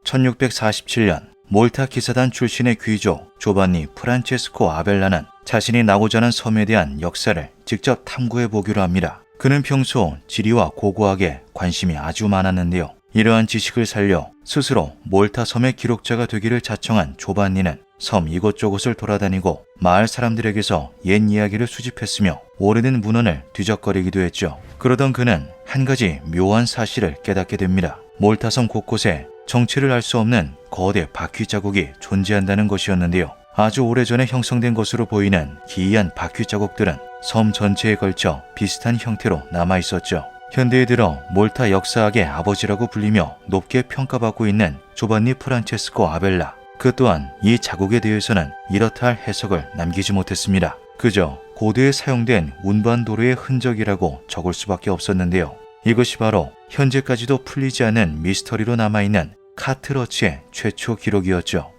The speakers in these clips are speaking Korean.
1647년 몰타 기사단 출신의 귀족 조반니 프란체스코 아벨라는 자신이 나고자 하는 섬에 대한 역사를 직접 탐구해 보기로 합니다. 그는 평소 지리와 고고학에 관심이 아주 많았는데요. 이러한 지식을 살려 스스로 몰타 섬의 기록자가 되기를 자청한 조반니는 섬 이곳저곳을 돌아다니고 마을 사람들에게서 옛 이야기를 수집했으며 오래된 문헌을 뒤적거리기도 했죠. 그러던 그는 한 가지 묘한 사실을 깨닫게 됩니다. 몰타섬 곳곳에 정체를 알 수 없는 거대 바퀴 자국이 존재한다는 것이었는데요. 아주 오래전에 형성된 것으로 보이는 기이한 바퀴 자국들은 섬 전체에 걸쳐 비슷한 형태로 남아있었죠. 현대에 들어 몰타 역사학의 아버지라고 불리며 높게 평가받고 있는 조반니 프란체스코 아벨라, 그 또한 이 자국에 대해서는 이렇다 할 해석을 남기지 못했습니다. 그저 고대에 사용된 운반도로의 흔적이라고 적을 수밖에 없었는데요. 이것이 바로 현재까지도 풀리지 않은 미스터리로 남아있는 카트러치의 최초 기록이었죠.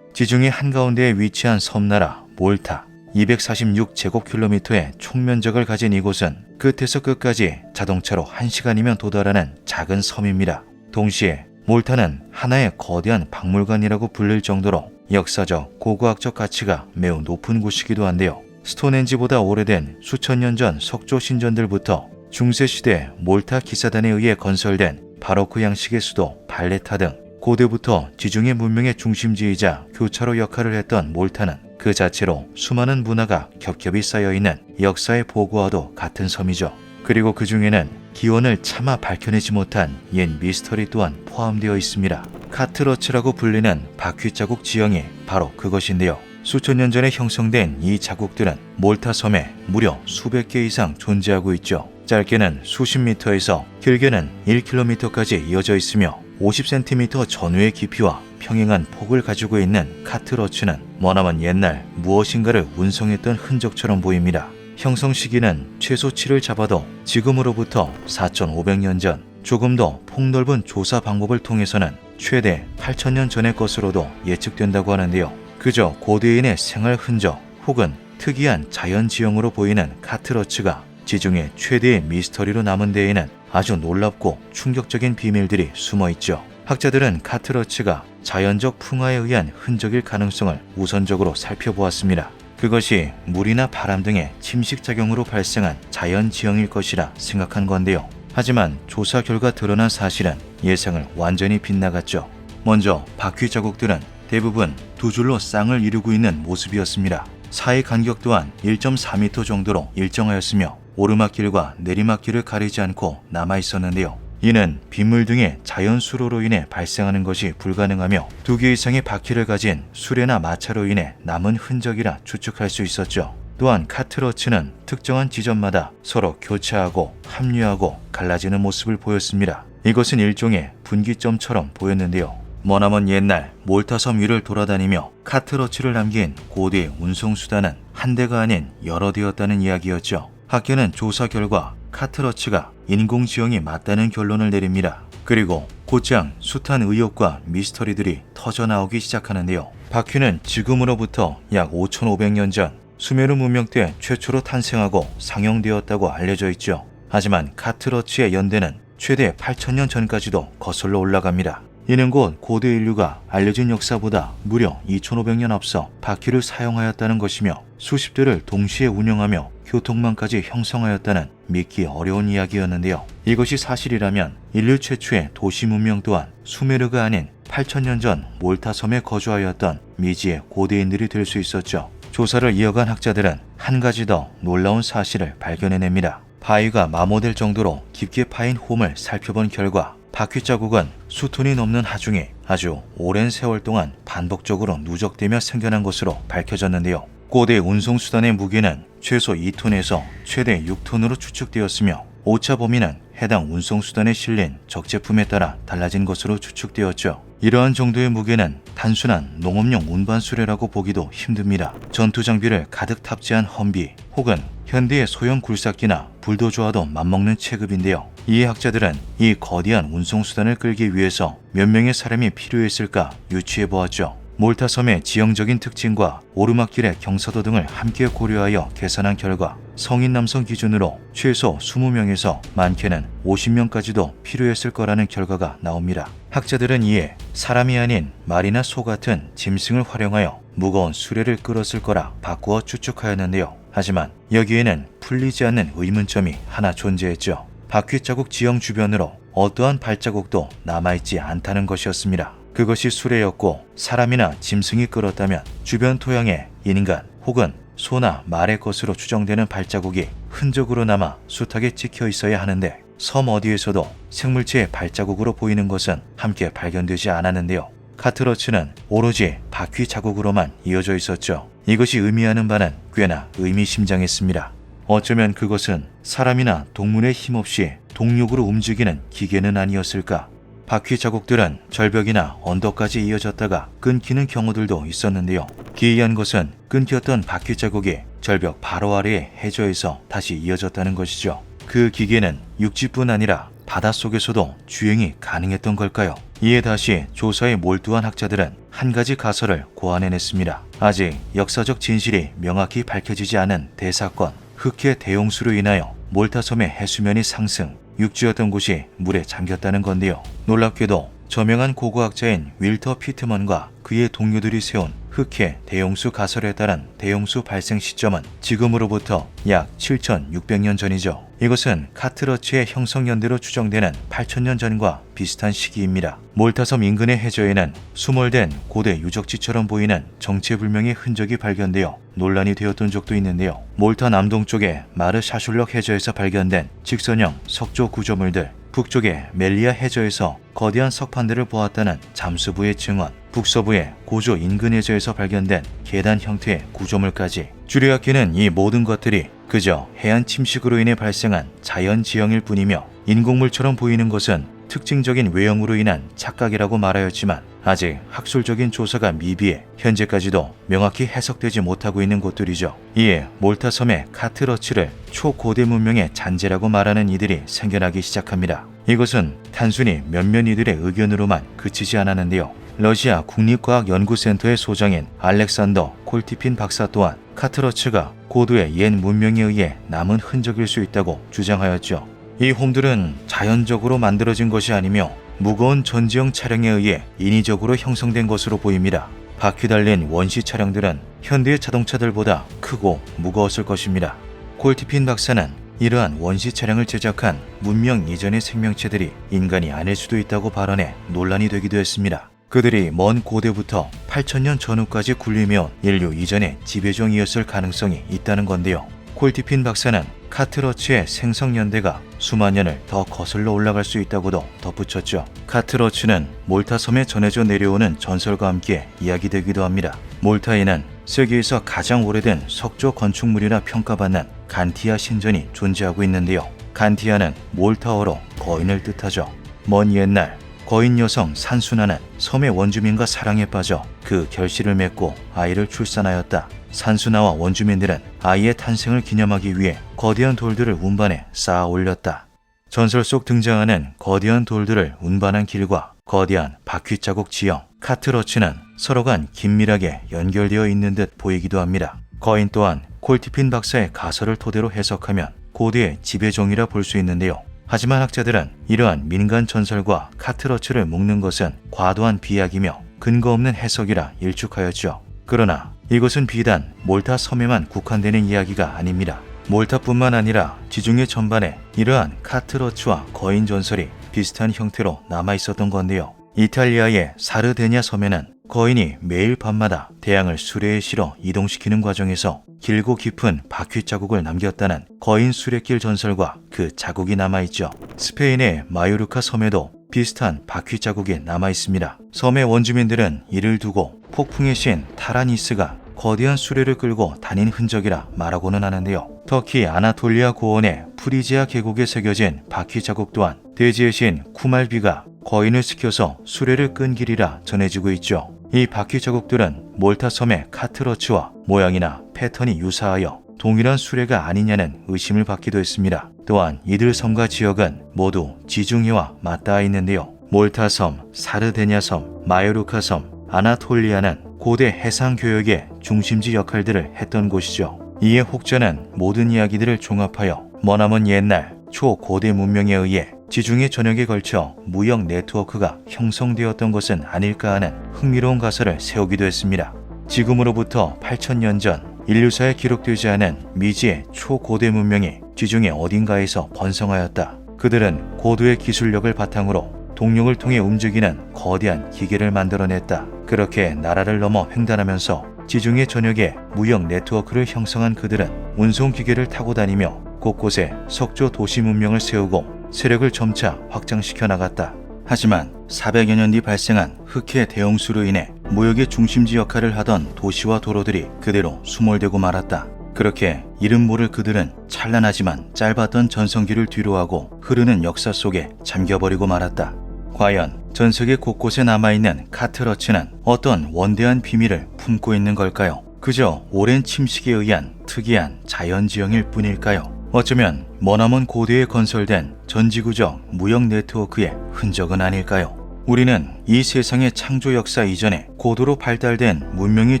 지중해 한가운데에 위치한 섬나라 몰타, 246제곱킬로미터의 총면적을 가진 이곳은 끝에서 끝까지 자동차로 1시간이면 도달하는 작은 섬입니다. 동시에 몰타는 하나의 거대한 박물관이라고 불릴 정도로 역사적, 고고학적 가치가 매우 높은 곳이기도 한데요. 스톤헨지보다 오래된 수천 년 전 석조 신전들부터 중세시대 몰타 기사단에 의해 건설된 바로크 양식의 수도 발레타 등 고대부터 지중해 문명의 중심지이자 교차로 역할을 했던 몰타는 그 자체로 수많은 문화가 겹겹이 쌓여있는 역사의 보고와도 같은 섬이죠. 그리고 그 중에는 기원을 차마 밝혀내지 못한 옛 미스터리 또한 포함되어 있습니다. 카트러치라고 불리는 바퀴 자국 지형이 바로 그것인데요. 수천 년 전에 형성된 이 자국들은 몰타 섬에 무려 수백 개 이상 존재하고 있죠. 짧게는 수십 미터에서 길게는 1km까지 이어져 있으며 50cm 전후의 깊이와 평행한 폭을 가지고 있는 카트러치는 머나먼 옛날 무엇인가를 운송했던 흔적처럼 보입니다. 형성 시기는 최소 7을 잡아도 지금으로부터 4,500년 전, 조금 더 폭넓은 조사 방법을 통해서는 최대 8,000년 전의 것으로도 예측된다고 하는데요. 그저 고대인의 생활 흔적 혹은 특이한 자연 지형으로 보이는 카트러치가 지중해 최대의 미스터리로 남은 데에는 아주 놀랍고 충격적인 비밀들이 숨어있죠. 학자들은 카트러치가 자연적 풍화에 의한 흔적일 가능성을 우선적으로 살펴보았습니다. 그것이 물이나 바람 등의 침식작용으로 발생한 자연 지형일 것이라 생각한 건데요. 하지만 조사 결과 드러난 사실은 예상을 완전히 빗나갔죠. 먼저 바퀴 자국들은 대부분 두 줄로 쌍을 이루고 있는 모습이었습니다. 사이 간격 또한 1.4m 정도로 일정하였으며 오르막길과 내리막길을 가리지 않고 남아있었는데요. 이는 빗물 등의 자연 수로로 인해 발생하는 것이 불가능하며 2개 이상의 바퀴를 가진 수레나 마차로 인해 남은 흔적이라 추측할 수 있었죠. 또한 카트러치는 특정한 지점마다 서로 교차하고 합류하고 갈라지는 모습을 보였습니다. 이것은 일종의 분기점처럼 보였는데요. 머나먼 옛날 몰타섬 위를 돌아다니며 카트러치를 남긴 고대 운송수단은 한 대가 아닌 여러 대였다는 이야기였죠. 학계는 조사 결과 카트러치가 인공지형이 맞다는 결론을 내립니다. 그리고 곧장 숱한 의혹과 미스터리들이 터져나오기 시작하는데요. 바퀴는 지금으로부터 약 5,500년 전 수메르 문명 때 최초로 탄생하고 상용되었다고 알려져 있죠. 하지만 카트러치의 연대는 최대 8,000년 전까지도 거슬러 올라갑니다. 이는 곧 고대 인류가 알려진 역사보다 무려 2,500년 앞서 바퀴를 사용하였다는 것이며 수십 대를 동시에 운영하며 교통망까지 형성하였다는 믿기 어려운 이야기였는데요. 이것이 사실이라면 인류 최초의 도시 문명 또한 수메르가 아닌 8,000년 전 몰타섬에 거주하였던 미지의 고대인들이 될 수 있었죠. 조사를 이어간 학자들은 한 가지 더 놀라운 사실을 발견해냅니다. 바위가 마모될 정도로 깊게 파인 홈을 살펴본 결과 바퀴 자국은 수톤이 넘는 하중에 아주 오랜 세월 동안 반복적으로 누적되며 생겨난 것으로 밝혀졌는데요. 고대 운송수단의 무게는 최소 2톤에서 최대 6톤으로 추측되었으며 오차 범위는 해당 운송수단에 실린 적재품에 따라 달라진 것으로 추측되었죠. 이러한 정도의 무게는 단순한 농업용 운반수레라고 보기도 힘듭니다. 전투 장비를 가득 탑재한 험비 혹은 현대의 소형 굴삭기나 불도저와도 맞먹는 체급인데요. 이 학자들은 이 거대한 운송수단을 끌기 위해서 몇 명의 사람이 필요했을까 유추해 보았죠. 몰타섬의 지형적인 특징과 오르막길의 경사도 등을 함께 고려하여 계산한 결과 성인 남성 기준으로 최소 20명에서 많게는 50명까지도 필요했을 거라는 결과가 나옵니다. 학자들은 이에 사람이 아닌 말이나 소 같은 짐승을 활용하여 무거운 수레를 끌었을 거라 바꾸어 추측하였는데요. 하지만 여기에는 풀리지 않는 의문점이 하나 존재했죠. 바퀴 자국 지형 주변으로 어떠한 발자국도 남아있지 않다는 것이었습니다. 그것이 수레였고 사람이나 짐승이 끌었다면 주변 토양에 인간 혹은 소나 말의 것으로 추정되는 발자국이 흔적으로 남아 숱하게 찍혀 있어야 하는데 섬 어디에서도 생물체의 발자국으로 보이는 것은 함께 발견되지 않았는데요. 카트러츠는 오로지 바퀴 자국으로만 이어져 있었죠. 이것이 의미하는 바는 꽤나 의미심장했습니다. 어쩌면 그것은 사람이나 동물의 힘없이 동력으로 움직이는 기계는 아니었을까? 바퀴 자국들은 절벽이나 언덕까지 이어졌다가 끊기는 경우들도 있었는데요. 기이한 것은 끊겼던 바퀴 자국이 절벽 바로 아래의 해저에서 다시 이어졌다는 것이죠. 그 기계는 육지뿐 아니라 바닷속에서도 주행이 가능했던 걸까요? 이에 다시 조사에 몰두한 학자들은 한 가지 가설을 고안해냈습니다. 아직 역사적 진실이 명확히 밝혀지지 않은 대사건, 흑해 대홍수로 인하여 몰타섬의 해수면이 상승, 육지였던 곳이 물에 잠겼다는 건데요. 놀랍게도 저명한 고고학자인 윌터 피트먼과 그의 동료들이 세운 흑해 대홍수 가설에 따른 대홍수 발생 시점은 지금으로부터 약 7,600년 전이죠. 이것은 카트러츠의 형성 연대로 추정되는 8,000년 전과 비슷한 시기입니다. 몰타섬 인근의 해저에는 수몰된 고대 유적지처럼 보이는 정체불명의 흔적이 발견되어 논란이 되었던 적도 있는데요. 몰타 남동쪽의 마르샤슐럭 해저에서 발견된 직선형 석조 구조물들, 북쪽의 멜리아 해저에서 거대한 석판들을 보았다는 잠수부의 증언, 북서부의 고조 인근 해저에서 발견된 계단 형태의 구조물까지 주류학계는 이 모든 것들이 그저 해안 침식으로 인해 발생한 자연 지형일 뿐이며 인공물처럼 보이는 것은 특징적인 외형으로 인한 착각이라고 말하였지만 아직 학술적인 조사가 미비해 현재까지도 명확히 해석되지 못하고 있는 곳들이죠. 이에 몰타섬의 카트러츠를 초고대 문명의 잔재라고 말하는 이들이 생겨나기 시작합니다. 이것은 단순히 몇몇 이들의 의견으로만 그치지 않았는데요. 러시아 국립과학연구센터의 소장인 알렉산더 콜티핀 박사 또한 카트러츠가 고도의 옛 문명에 의해 남은 흔적일 수 있다고 주장하였죠. 이 홈들은 자연적으로 만들어진 것이 아니며 무거운 전지형 차량에 의해 인위적으로 형성된 것으로 보입니다. 바퀴 달린 원시 차량들은 현대의 자동차들보다 크고 무거웠을 것입니다. 콜티핀 박사는 이러한 원시 차량을 제작한 문명 이전의 생명체들이 인간이 아닐 수도 있다고 발언해 논란이 되기도 했습니다. 그들이 먼 고대부터 8,000년 전후까지 군림해온 인류 이전의 지배종이었을 가능성이 있다는 건데요. 콜티핀 박사는 카트러츠의 생성연대가 수만 년을 더 거슬러 올라갈 수 있다고도 덧붙였죠. 카트러츠는 몰타섬에 전해져 내려오는 전설과 함께 이야기되기도 합니다. 몰타에는 세계에서 가장 오래된 석조 건축물이라 평가받는 간티아 신전이 존재하고 있는데요. 간티아는 몰타어로 거인을 뜻하죠. 먼 옛날 거인 여성 산수나는 섬의 원주민과 사랑에 빠져 그 결실을 맺고 아이를 출산하였다. 산수나와 원주민들은 아이의 탄생을 기념하기 위해 거대한 돌들을 운반해 쌓아 올렸다. 전설 속 등장하는 거대한 돌들을 운반한 길과 거대한 바퀴 자국 지형 카트러츠는 서로 간 긴밀하게 연결되어 있는 듯 보이기도 합니다. 거인 또한 콜티핀 박사의 가설을 토대로 해석하면 고대의 지배종이라 볼 수 있는데요. 하지만 학자들은 이러한 민간 전설과 카트러츠를 묶는 것은 과도한 비약이며 근거 없는 해석이라 일축하였죠. 그러나 이것은 비단 몰타 섬에만 국한되는 이야기가 아닙니다. 몰타뿐만 아니라 지중해 전반에 이러한 카트러츠와 거인 전설이 비슷한 형태로 남아있었던 건데요. 이탈리아의 사르데냐 섬에는 거인이 매일 밤마다 대양을 수레에 실어 이동시키는 과정에서 길고 깊은 바퀴 자국을 남겼다는 거인 수레길 전설과 그 자국이 남아있죠. 스페인의 마요르카 섬에도 비슷한 바퀴 자국이 남아있습니다. 섬의 원주민들은 이를 두고 폭풍의 신 타라니스가 거대한 수레를 끌고 다닌 흔적이라 말하고는 하는데요. 터키 아나톨리아 고원의 프리지아 계곡에 새겨진 바퀴 자국 또한 대지의 신 쿠말비가 거인을 시켜서 수레를 끈 길이라 전해지고 있죠. 이 바퀴 자국들은 몰타 섬의 카트러츠와 모양이나 패턴이 유사하여 동일한 수레가 아니냐는 의심을 받기도 했습니다. 또한 이들 섬과 지역은 모두 지중해와 맞닿아 있는데요. 몰타 섬, 사르데냐 섬, 마요르카 섬, 아나톨리아는 고대 해상 교역의 중심지 역할들을 했던 곳이죠. 이에 혹자는 모든 이야기들을 종합하여 머나먼 옛날 초고대 문명에 의해 지중해 전역에 걸쳐 무역 네트워크가 형성되었던 것은 아닐까 하는 흥미로운 가설을 세우기도 했습니다. 지금으로부터 8,000년 전 인류사에 기록되지 않은 미지의 초고대 문명이 지중해 어딘가에서 번성하였다. 그들은 고도의 기술력을 바탕으로 동력을 통해 움직이는 거대한 기계를 만들어냈다. 그렇게 나라를 넘어 횡단하면서 지중해 전역에 무역 네트워크를 형성한 그들은 운송기계를 타고 다니며 곳곳에 석조 도시 문명을 세우고 세력을 점차 확장시켜 나갔다. 하지만 400여 년 뒤 발생한 흑해 대홍수로 인해 무역의 중심지 역할을 하던 도시와 도로들이 그대로 수몰되고 말았다. 그렇게 이름 모를 그들은 찬란하지만 짧았던 전성기를 뒤로하고 흐르는 역사 속에 잠겨버리고 말았다. 과연 전 세계 곳곳에 남아있는 카트러츠는 어떤 원대한 비밀을 품고 있는 걸까요? 그저 오랜 침식에 의한 특이한 자연지형일 뿐일까요? 어쩌면 머나먼 고대에 건설된 전지구적 무역 네트워크의 흔적은 아닐까요? 우리는 이 세상의 창조 역사 이전에 고도로 발달된 문명이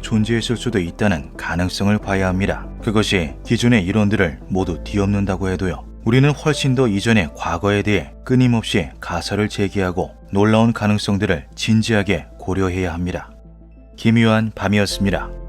존재했을 수도 있다는 가능성을 봐야 합니다. 그것이 기존의 이론들을 모두 뒤엎는다고 해도요. 우리는 훨씬 더 이전의 과거에 대해 끊임없이 가설을 제기하고 놀라운 가능성들을 진지하게 고려해야 합니다. 기묘한 밤이었습니다.